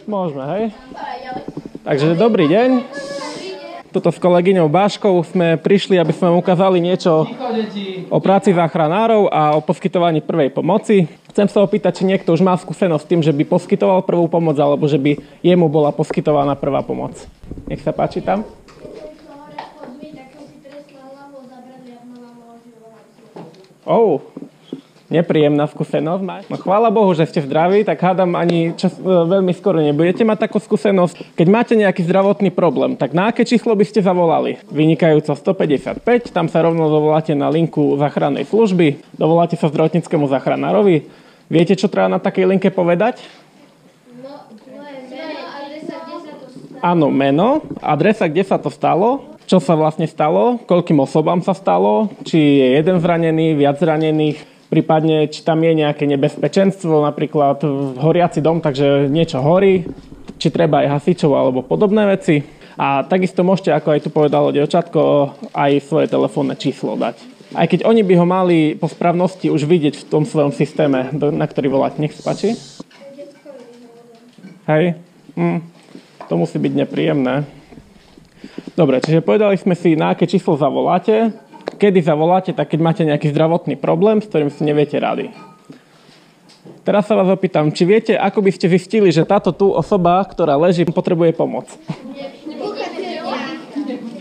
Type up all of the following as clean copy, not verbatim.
Môžeme, hej? Takže dobrý deň. Tuto s kolegyňou Báškou sme prišli, aby sme ukázali niečo o práci záchranárov a o poskytovaní prvej pomoci. Chcem sa opýtať, či niekto už má skúsenosť s tým, že by poskytoval prvú pomoc, alebo že by jemu bola poskytovaná prvá pomoc. Nech sa páči tam. Nepríjemná skúsenosť. No chvála Bohu, že ste zdraví, tak hádam ani veľmi skoro nebudete mať takú skúsenosť. Keď máte nejaký zdravotný problém, tak na aké číslo by ste zavolali? Vynikajúco 155, tam sa rovno dovoláte na linku záchrannej služby, dovoláte sa zdravotníckemu záchranárovi. Viete, čo treba na takej linke povedať? Áno, meno, adresa, kde sa to stalo, čo sa vlastne stalo, koľkým osobám sa stalo, či je jeden zranený, viac zranených, prípadne, či tam je nejaké nebezpečenstvo, napríklad horiaci dom, takže niečo horí, či treba aj hasičov alebo podobné veci. A takisto môžete, ako aj tu povedalo dievčatko, aj svoje telefónne číslo dať. Aj keď oni by ho mali po správnosti už vidieť v tom svojom systéme, na ktorý voláte. Nech sa páči. Hej. To musí byť nepríjemné. Dobre, čiže povedali sme si, na aké číslo zavoláte. Kedy zavoláte, tak keď máte nejaký zdravotný problém, s ktorým si neviete rady. Teraz sa vás opýtam, či viete, ako by ste zistili, že táto tu osoba, ktorá leží, potrebuje pomoc?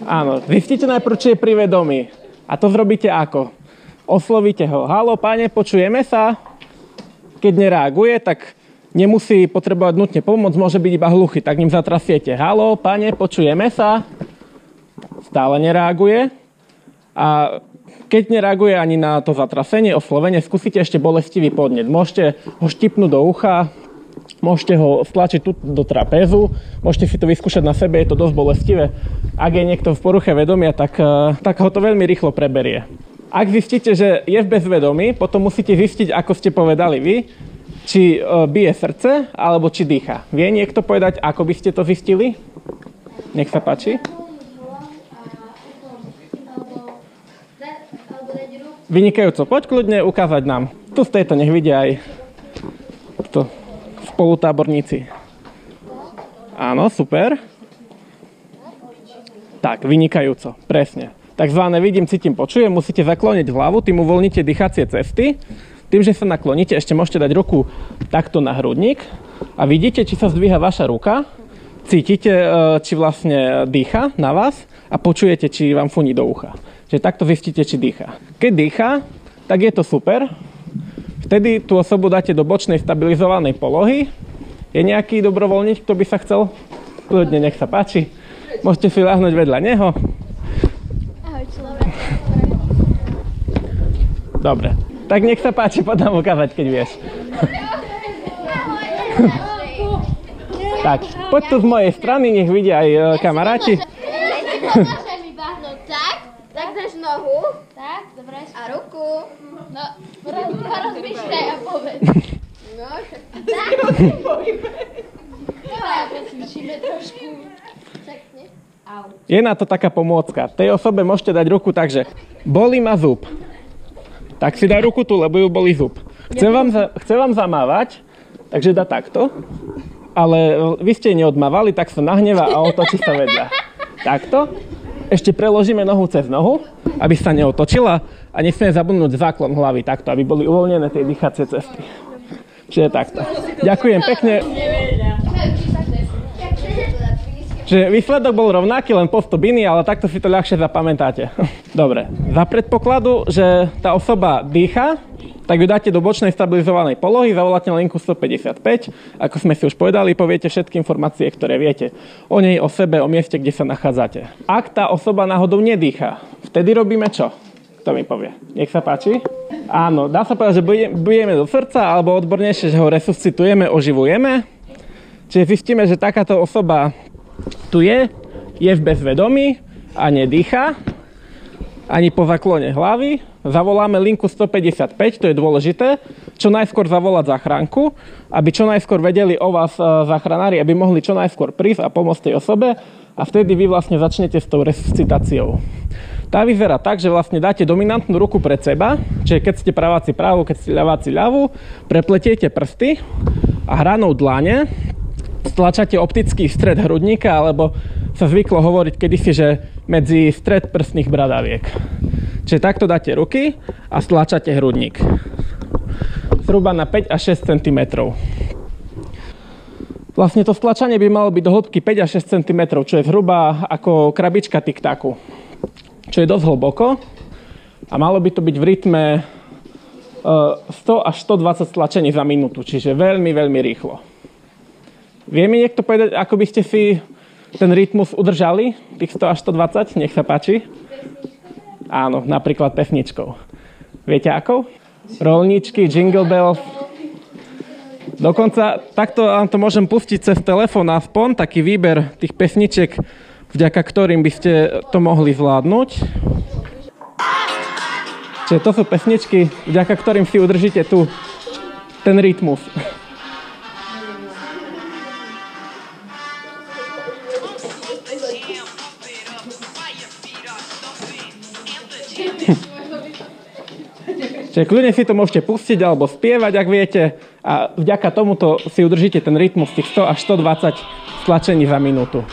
Áno, zistíte najprv, či je pri vedomí. A to zrobíte ako? Oslovíte ho. Haló, páne, počujeme sa? Keď nereaguje, tak nemusí potrebovať nutne pomoc, môže byť iba hluchý, tak ním zatrasiete. Haló, páne, počujeme sa? Stále nereaguje. A keď nereaguje ani na to zatrasenie, oslovenie, skúsite ešte bolestivý podnet. Môžete ho štipnúť do ucha, môžete ho stlačiť tu do trapézu, môžete si to vyskúšať na sebe, je to dosť bolestivé. Ak je niekto v poruche vedomia, tak ho to veľmi rýchlo preberie. Ak zistíte, že je v bezvedomí, potom musíte zistiť, ako ste povedali vy, či bije srdce, alebo či dýcha. Vie niekto povedať, ako by ste to zistili? Nech sa páči. Vynikajúco, poď kľudne ukázať nám. Tu z tejto nech vidia aj spolutáborníci. Áno, super. Tak, vynikajúco, presne. Takzvané vidím, cítim, počujem, musíte zakloniť hlavu, tým uvoľníte dýchacie cesty. Tým, že sa nakloníte, ešte môžete dať ruku takto na hrudník a vidíte, či sa zdvíha vaša ruka, cítite, či vlastne dýcha na vás a počujete, či vám funí do ucha. Čiže takto zistíte, či dýcha. Keď dýcha, tak je to super. Vtedy tú osobu dáte do bočnej stabilizovanej polohy. Je nejaký dobrovoľník, kto by sa chcel? Kľudne, nech sa páči. Môžete si ľahnúť vedľa neho. Dobre. Tak nech sa páči, podám ukázať, keď vieš. Tak, poď tu z mojej strany, nech vidia aj kamaráti. Tak dáš nohu. Tak, dobre. A ruku. No, rozmýšľaj a povedz. No, tak. Cvičíme trošku. Je na to taká pomôcka. Tej osobe môžete dať ruku tak, že bolí ma zub. Tak si daj ruku tu, lebo ju bolí zub. Chce vám zamávať, takže dá takto. Ale vy ste neodmávali, tak sa nahneva a otočí sa vedľa. Takto. Ešte preložíme nohu cez nohu, aby sa neotočila a nesmieme zabudnúť záklon hlavy takto, aby boli uvoľnené tie dýchacie cesty. Čiže takto. Ďakujem pekne. Čiže výsledok bol rovnaký, len postup iný, ale takto si to ľahšie zapamätáte. Dobre. Za predpokladu, že tá osoba dýcha, tak ju dáte do bočnej stabilizovanej polohy, zavoláte na linku 155. Ako sme si už povedali, poviete všetky informácie, ktoré viete o nej, o sebe, o mieste, kde sa nachádzate. Ak tá osoba náhodou nedýcha, vtedy robíme čo? Kto mi povie? Nech sa páči. Áno, dá sa povedať, že bijeme do srdca, alebo odbornejšie, že ho resuscitujeme, oživujeme. Čiže zistíme, že takáto osoba tu je v bezvedomí a nedýcha, ani po zaklone hlavy. Zavoláme linku 155, to je dôležité, čo najskôr zavolať záchranku, aby čo najskôr vedeli o vás záchranári, aby mohli čo najskôr prísť a pomôcť tej osobe a vtedy vy vlastne začnete s tou resuscitáciou. Tá vyzerá tak, že vlastne dáte dominantnú ruku pred seba, čiže keď ste praváci pravú, keď ste ľaváci ľavú, prepletiete prsty a hranou dlane stlačate optický stred hrudníka, alebo sa zvyklo hovoriť kedysi, že medzi stred prstných bradaviek. Čiže takto dáte ruky a stlačate hrudník. Zhruba na 5 až 6 cm. Vlastne to stlačanie by malo byť do hĺbky 5 až 6 cm, čo je zhruba ako krabička tic-tacu. Čo je dosť hlboko a malo by to byť v rytme 100 až 120 stlačení za minútu, čiže veľmi, veľmi rýchlo. Vie mi niekto povedať, ako by ste si ten rytmus udržali, tých 100 až 120? Nech sa páči. Áno, napríklad pesničkou. Viete ako? Rolničky, Jingle Bells. Dokonca takto vám to môžem pustiť cez telefón aspoň, taký výber tých pesničiek, vďaka ktorým by ste to mohli zvládnuť. Čiže to sú pesničky, vďaka ktorým si udržíte tu ten rytmus. Čiže kľudne si to môžete pustiť alebo spievať, ak viete, a vďaka tomuto si udržíte ten rytmus tých 100 až 120 stlačení za minútu.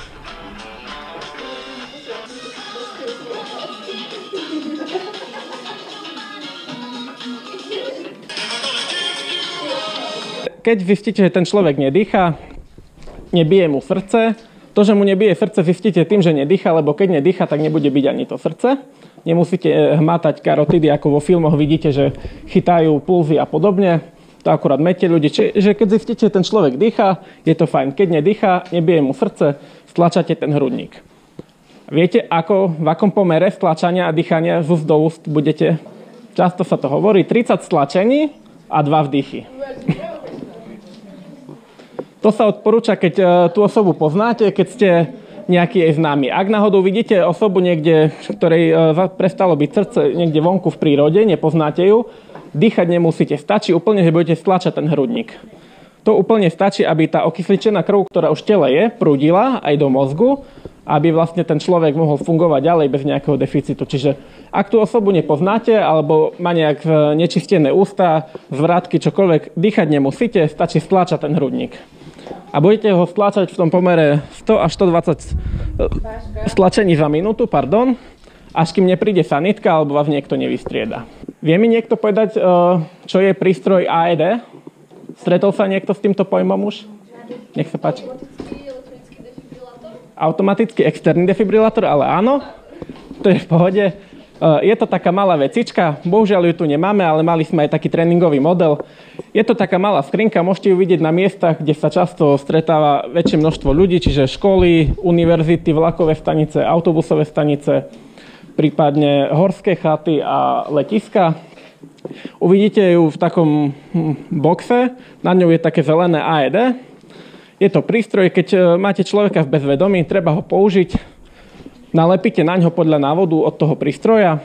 Keď zistíte, že ten človek nedýcha, nebije mu srdce, to, že mu nebije srdce, zistíte tým, že nedýcha, lebo keď nedýcha, tak nebude byť ani to srdce. Nemusíte hmatať karotidy, ako vo filmoch vidíte, že chytajú pulzy a podobne. To akurát mete ľudí. Čiže keď zistíte, že ten človek dýcha, je to fajn. Keď nedýcha, nebije mu srdce, stlačate ten hrudník. Viete, v akom pomere stlačania a dýchania z úst do úst budete? Často sa to hovorí, 30 stlačení a 2 vdychy. To sa odporúča, keď tú osobu poznáte, keď ste nejaký jej známy. Ak náhodou vidíte osobu niekde, ktorej prestalo byť srdce niekde vonku v prírode, nepoznáte ju, dýchať nemusíte. Stačí úplne, že budete stlačať ten hrudník. To úplne stačí, aby tá okysličená krv, ktorá už v tele je, prúdila aj do mozgu, aby vlastne ten človek mohol fungovať ďalej bez nejakého deficitu. Čiže ak tú osobu nepoznáte, alebo má nejak nečistené ústa, zvratky, čokoľvek, dýchať nemusíte, stačí stlačať ten hrudník. A budete ho stlačať v tom pomere 100 až 120 stlačení za minútu, až kým nepríde sanitka alebo vás niekto nevystrieda. Vie mi niekto povedať, čo je prístroj AED? Stretol sa niekto s týmto pojmom už? Nech sa páči. Automatický externý defibrilátor, ale áno, to je v pohode. Je to taká malá vecička, bohužiaľ ju tu nemáme, ale mali sme aj taký tréningový model. Je to taká malá skrinka, môžete ju vidieť na miestach, kde sa často stretáva väčšie množstvo ľudí, čiže školy, univerzity, vlakové stanice, autobusové stanice, prípadne horské chaty a letiska. Uvidíte ju v takom boxe, na ňou je také zelené AED. Je to prístroj, keď máte človeka v bezvedomí, treba ho použiť. Nalepíte na ňo podľa návodu od toho prístroja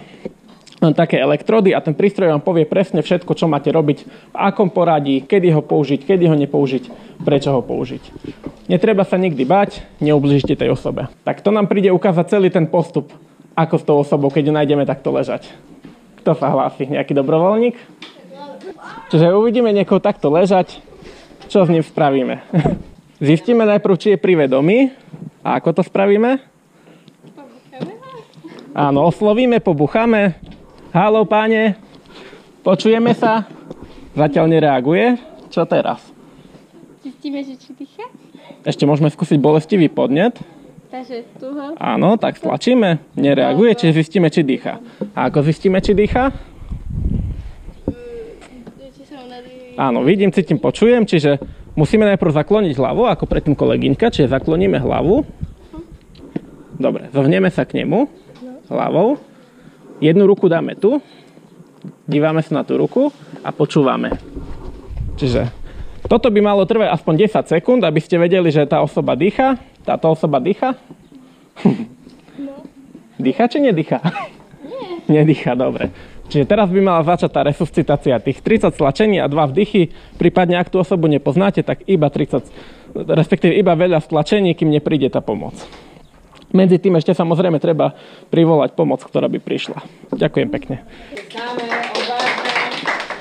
také elektrody a ten prístroj vám povie presne všetko, čo máte robiť, v akom poradí, kedy ho použiť, kedy ho nepoužiť, prečo ho použiť. Netreba sa nikdy bať, neublížite tej osobe. Tak to nám príde ukázať celý ten postup, ako s tou osobou, keď ju nájdeme takto ležať. Kto sa hlási? Nejaký dobrovoľník? Čiže uvidíme niekoho takto ležať, čo s ním spravíme. Zistíme najprv, či je pri vedomí. A ako to spravíme? Áno, oslovíme, pobucháme. Haló, páne, počujeme sa. Zatiaľ nereaguje. Čo teraz? Zistíme, že či dýcha? Ešte môžeme skúsiť bolestivý podnet. Takže tuho. Áno, tak stlačíme. Nereaguje, čiže zistíme, či dýcha. A ako zistíme, či dýcha? Áno, vidím, cítim, počujem, čiže musíme najprv zakloniť hlavu, ako predtým kolegyňka, čiže zakloníme hlavu. Dobre, zovneme sa k nemu hlavou. Jednu ruku dáme tu, dívame sa na tú ruku a počúvame. Čiže toto by malo trvať aspoň 10 sekúnd, aby ste vedeli, že tá osoba dýcha. Táto osoba dýcha? No. Dýcha či nedýcha? Nie. Nedýcha, dobre. Čiže teraz by mala začať tá resuscitácia tých 30 stlačení a 2 vdychy. Prípadne, ak tú osobu nepoznáte, tak iba 30, respektíve iba veľa stlačení, kým nepríde tá pomoc. Medzi tým ešte samozrejme treba privolať pomoc, ktorá by prišla. Ďakujem pekne.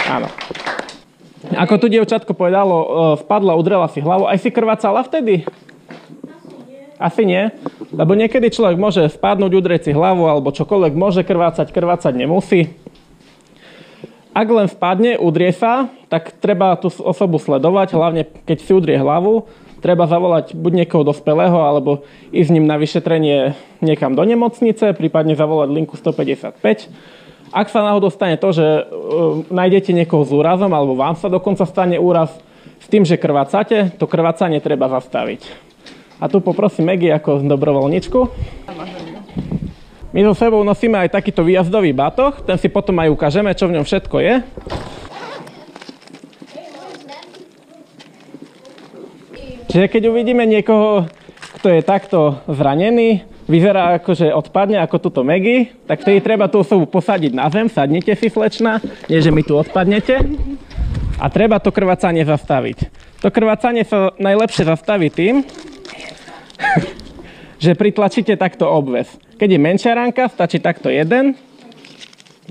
Áno. Ako tu dievčatko povedalo, spadla, udrela si hlavu. Aj si krvácala vtedy? Asi nie. Lebo niekedy človek môže spadnúť, udrieť si hlavu, alebo čokoľvek môže krvácať nemusí. Ak len spadne, udrie sa, tak treba tú osobu sledovať, hlavne keď si udrie hlavu. Treba zavolať buď niekoho dospelého, alebo ísť s ním na vyšetrenie niekam do nemocnice, prípadne zavolať linku 155. Ak sa náhodou stane to, že nájdete niekoho s úrazom, alebo vám sa dokonca stane úraz s tým, že krvácate, to krvácanie treba zastaviť. A tu poprosím Maggie ako dobrovoľničku. My so sebou nosíme aj takýto výjazdový batoh, ten si potom aj ukážeme, čo v ňom všetko je. Čiže keď uvidíme niekoho, kto je takto zranený, vyzerá ako, že odpadne ako tuto Maggie, tak vtedy treba tú osobu posadiť na zem, sadnite si slečna, nie že mi tu odpadnete. A treba to krvácanie zastaviť. To krvácanie sa najlepšie zastaví tým, že pritlačíte takto obväz. Keď je menšia ranka, stačí takto jeden.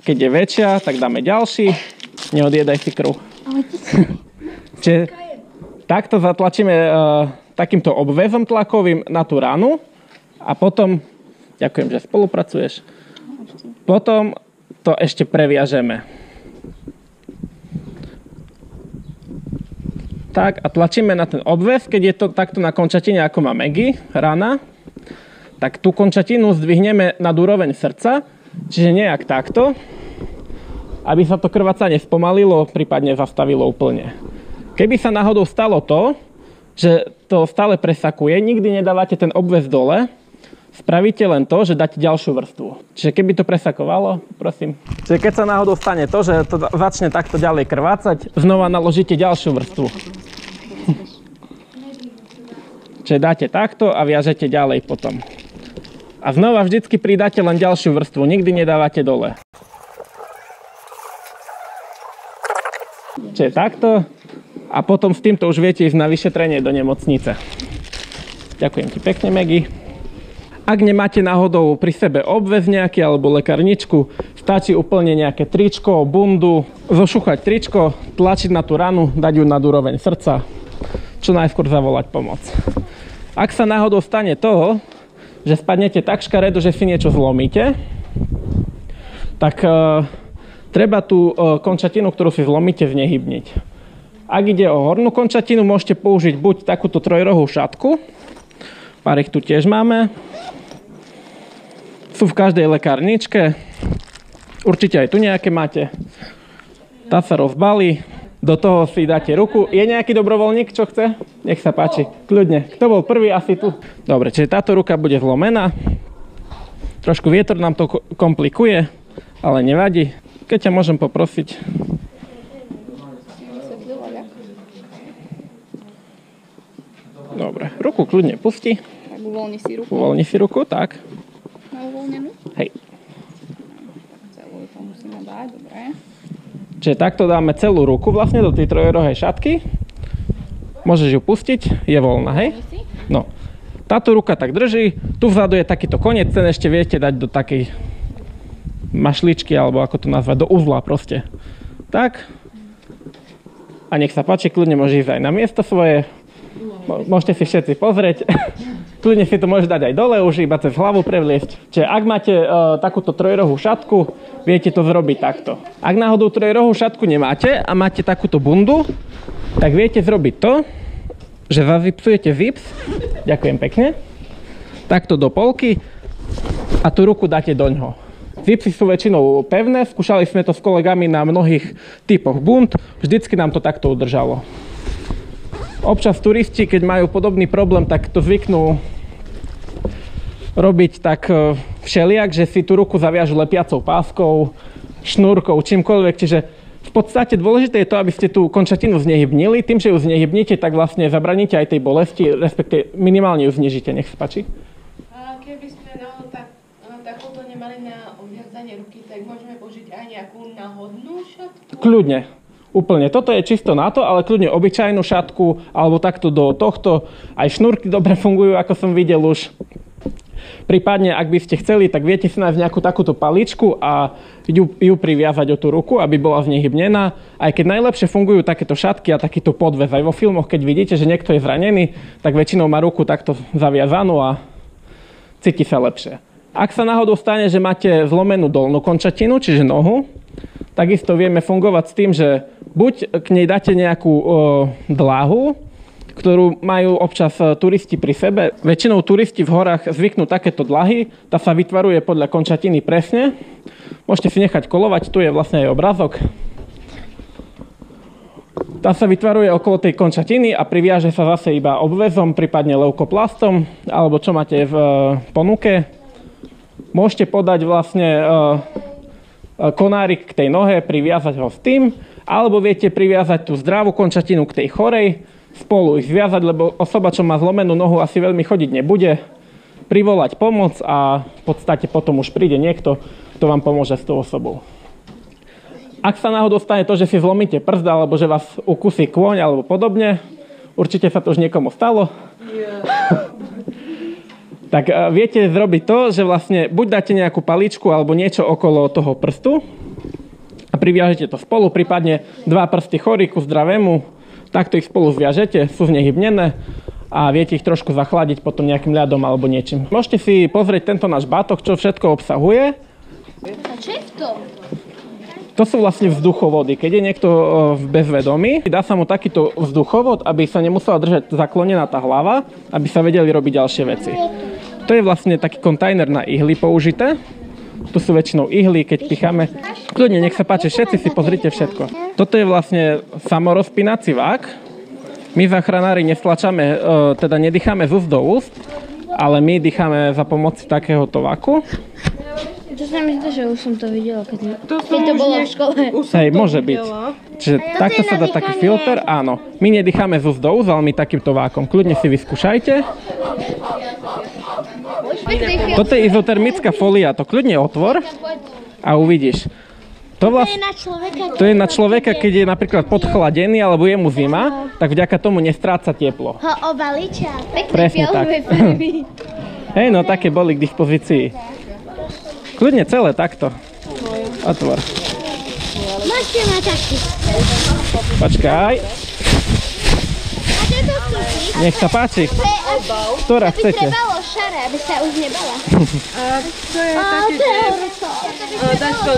Keď je väčšia, tak dáme ďalší. Neodjedaj si krv. Čiže takto zatlačíme takýmto obväzom tlakovým na tú ranu. A potom, ďakujem, že spolupracuješ, potom to ešte previažeme. Tak a tlačíme na ten obväz, keď je to takto na končatine, ako má Maggie, rana, tak tú končatinu zdvihneme nad úroveň srdca, čiže nejak takto, aby sa to krvácanie spomalilo, prípadne zastavilo úplne. Keby sa náhodou stalo to, že to stále presakuje, nikdy nedávate ten obväz dole, spravíte len to, že dáte ďalšiu vrstvu. Čiže keby to presakovalo, prosím. Čiže keď sa náhodou stane to, že to začne takto ďalej krvácať, znova naložíte ďalšiu vrstvu. Čiže dáte takto a viažete ďalej potom. A znova vždycky pridáte len ďalšiu vrstvu, nikdy nedávate dole. Čiže takto a potom s týmto už viete ísť na vyšetrenie do nemocnice. Ďakujem ti pekne, Maggie. Ak nemáte náhodou pri sebe obväz nejaký alebo lekárničku, stačí úplne nejaké tričko, bundu, zošúchať tričko, tlačiť na tú ranu, dať ju nad úroveň srdca, čo najskôr zavolať pomoc. Ak sa náhodou stane to, že spadnete tak škaredo, že si niečo zlomíte, tak treba tú končatinu, ktorú si zlomíte, znehybniť. Ak ide o hornú končatinu, môžete použiť buď takúto trojrohú šatku, pár ich tu tiež máme, sú v každej lekárničke, určite aj tu nejaké máte. Tá sa rozbalí, do toho si dáte ruku. Je nejaký dobrovoľník, čo chce? Nech sa páči, kľudne. Kto bol prvý, asi tu. Dobre, čiže táto ruka bude zlomená. Trošku vietor nám to komplikuje, ale nevadí. Keď ťa môžem poprosiť. Dobre, ruku kľudne pusti. Tak uvoľni si ruku. Uvoľni si ruku, tak. Na uvoľnenú? Hej. Celú to musíme dať, dobre. Čiže takto dáme celú ruku vlastne do tej trojrohej šatky. Môžeš ju pustiť, je voľná, hej? No. Táto ruka tak drží, tu vzadu je takýto koniec, ten ešte viete dať do takej mašličky, alebo ako to nazvať, do uzla proste. Tak. A nech sa páči, kľudne môže ísť aj na miesto svoje. Môžete si všetci pozrieť. Kľudne si to môžeš dať aj dole, už iba cez hlavu prevliesť. Čiže ak máte takúto trojrohú šatku, viete to zrobiť takto. Ak náhodou trojrohú šatku nemáte a máte takúto bundu, tak viete zrobiť to, že zazipsujete zips, ďakujem pekne, takto do polky a tú ruku dáte doňho. Zipsy sú väčšinou pevné, skúšali sme to s kolegami na mnohých typoch bund, vždycky nám to takto udržalo. Občas turisti, keď majú podobný problém, tak to zvyknú robiť tak všelijak, že si tú ruku zaviažu lepiacou páskou, šnúrkou, čímkoľvek. Čiže v podstate dôležité je to, aby ste tú končatinu znehybnili. Tým, že ju znehybnite, tak vlastne zabraníte aj tej bolesti, respektíve minimálne ju znižíte. Nech sa páči. A keby sme takúto nemali na obviazanie ruky, tak môžeme použiť aj nejakú náhodnú šatku? Kľudne. Úplne. Toto je čisto na to, ale kľudne obyčajnú šatku, alebo takto do tohto. Aj šnúrky dobre fungujú, ako som videl už. Prípadne, ak by ste chceli, tak viete si nájsť nejakú takúto paličku a ju priviazať o tú ruku, aby bola znehybnená. Aj keď najlepšie fungujú takéto šatky a takýto podväz. Aj vo filmoch, keď vidíte, že niekto je zranený, tak väčšinou má ruku takto zaviazanú a cíti sa lepšie. Ak sa náhodou stane, že máte zlomenú dolnú končatinu, čiže nohu, takisto vieme fungovať s tým, že buď k nej dáte nejakú dláhu, ktorú majú občas turisti pri sebe. Väčšinou turisti v horách zvyknú takéto dlahy. Tá sa vytvaruje podľa končatiny presne. Môžete si nechať kolovať, tu je vlastne aj obrázok. Tá sa vytvaruje okolo tej končatiny a priviaže sa zase iba obväzom, prípadne leukoplastom, alebo čo máte v ponuke. Môžete podať vlastne konárik k tej nohe, priviazať ho s tým, alebo viete priviazať tú zdravú končatinu k tej chorej, spolu ich zviazať, lebo osoba, čo má zlomenú nohu, asi veľmi chodiť nebude, privolať pomoc a v podstate potom už príde niekto, kto vám pomôže s tou osobou. Ak sa náhodou stane to, že si zlomíte prst, alebo že vás ukusí kôň, alebo podobne, určite sa to už niekomu stalo, tak viete zrobiť to, že vlastne buď dáte nejakú paličku alebo niečo okolo toho prstu a priviažete to spolu, prípadne dva prsty choríku zdravému, takto ich spolu zviažete, sú znehybnené a viete ich trošku zachladiť potom nejakým ľadom alebo niečím. Môžete si pozrieť tento náš bátok, čo všetko obsahuje. A čo je to? To sú vlastne vzduchovody. Keď je niekto v bezvedomí, dá sa mu takýto vzduchovod, aby sa nemusela držať zaklonená tá hlava, aby sa vedeli robiť ďalšie veci. To je vlastne taký kontajner na ihly použité. Tu sú väčšinou ihly, keď picháme. Kľudne, nech sa páči, všetci si pozrite všetko. Toto je vlastne samorozpínací vák. My záchranári nestlačame, teda nedýchame z úst do úst, ale my dýchame za pomoci takéhoto váku. To sa mi zdá, že už som to videla, keď to bolo v škole. Hej, môže byť. Čiže takto sa dá taký filter, áno. My nedýchame z úst do úst, ale my takýmto vákom. Kľudne si vyskúšajte. Toto je izotermická folia, to kľudne otvor a uvidíš. To je na človeka, keď je napríklad podchladený alebo je mu zima, tak vďaka tomu nestráca teplo. Ho obaliča. Presne tak. Hej, no také boli k dispozícii. Kľudne celé takto. Otvor. Môžete mať taký. Počkaj. Nech sa páči. Ktorá chcete? Aby trebalo šare, aby sa už nebala. A to je také, že dáš to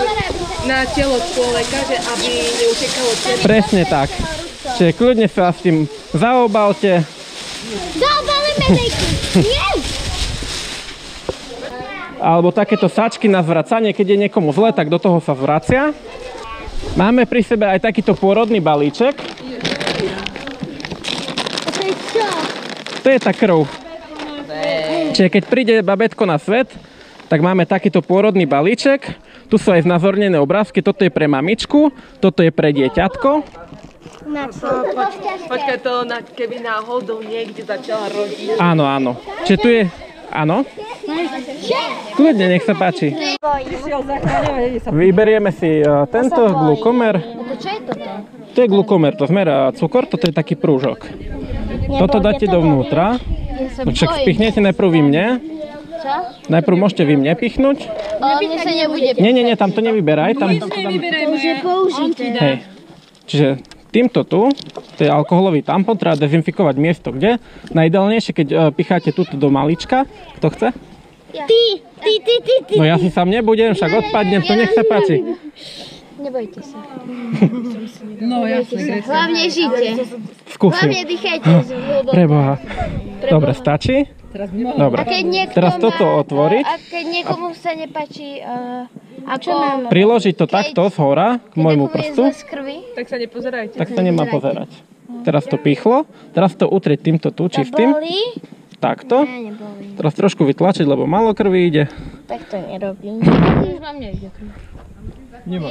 na telo človeka, že aby neutekalo telo. Presne tak. Čiže kľudne sa s tým zaobalte. Zaobalíme dejky. Nie! Alebo takéto sačky na zvracanie, keď je niekomu zle, tak do toho sa zvracia. Máme pri sebe aj takýto pôrodný balíček. To je tá krv. Čiže keď príde babetko na svet, tak máme takýto pôrodný balíček. Tu sú aj znázornené obrázky. Toto je pre mamičku, toto je pre dieťatko. Počkaj, to keby náhodou niekde začala rodiť. Áno, áno. Čiže tu je... Áno? Kľudne, nech sa páči. Vyberieme si tento glukomer. Čo je toto? To je glukomer, to zmerá cukor, toto je taký prúžok. Toto dáte dovnútra. Však spichnete najprv vy mne. Čo? Najprv môžete vy mne pichnúť. Mne sa nebude. Nie, tam to nevyberaj. Tam... To už je použité. Hej. Čiže týmto tu, to je alkoholový tampon, treba dezinfikovať miesto, kde? Najideálnejšie, keď picháte túto do malička. Kto chce? Ty. No ja si sám nebudem, však odpadnem, to nech sa páči. Nebojte sa. No jasne. Hlavne žite. Skúsim. Hlavne dýchajte z hlboko. Preboha. Dobre, stačí? Dobre. A keď niekto Teraz má, toto otvoriť. A keď niekomu sa nepáči, ako... Priložiť to takto z hora k môjmu prstu. Z krvi. Tak sa nepozerajte. Tak sa nemá pozerať. Teraz to pichlo. Teraz to utrieť týmto tu čistým. Bolí? Takto. Ne, nebolí. Teraz trošku vytlačiť, lebo málo krvi ide. Tak to nerobím. Už vám nejde krv.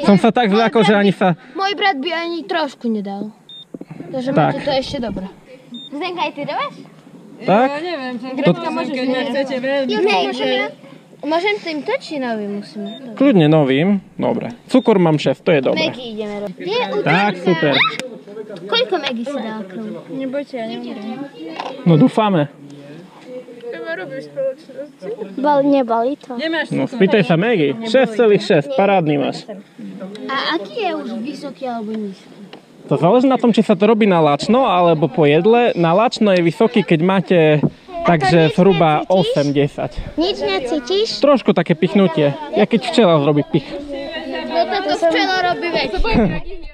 Som sa tak zľakol, že ani sa... Môj brat by ani trošku nedal. Takže Tak. máte to ešte dobré. Zdenka, aj ty dávaš? Tak? Ja neviem, To- keď chcete veľmi. Môžem týmto, či nový musíme? Kľudne novým. Dobre. Cukor mám 6, to je dobré. Megy ideme robiť. Tak, super. Koľko Megy si dal krv? Nebojte, ja nebudem. No dúfame. Neboli to. No, spýtaj sa Megy. 6,6, parádny máš. A aký je už vysoký alebo nízky? To záleží na tom, či sa to robí na lačno alebo po jedle. Na lačno je vysoký, keď máte takže zhruba 8-10. Nič necítiš? Trošku také pichnutie, ja keď včela zrobí pich. No toto včela robí väčšie.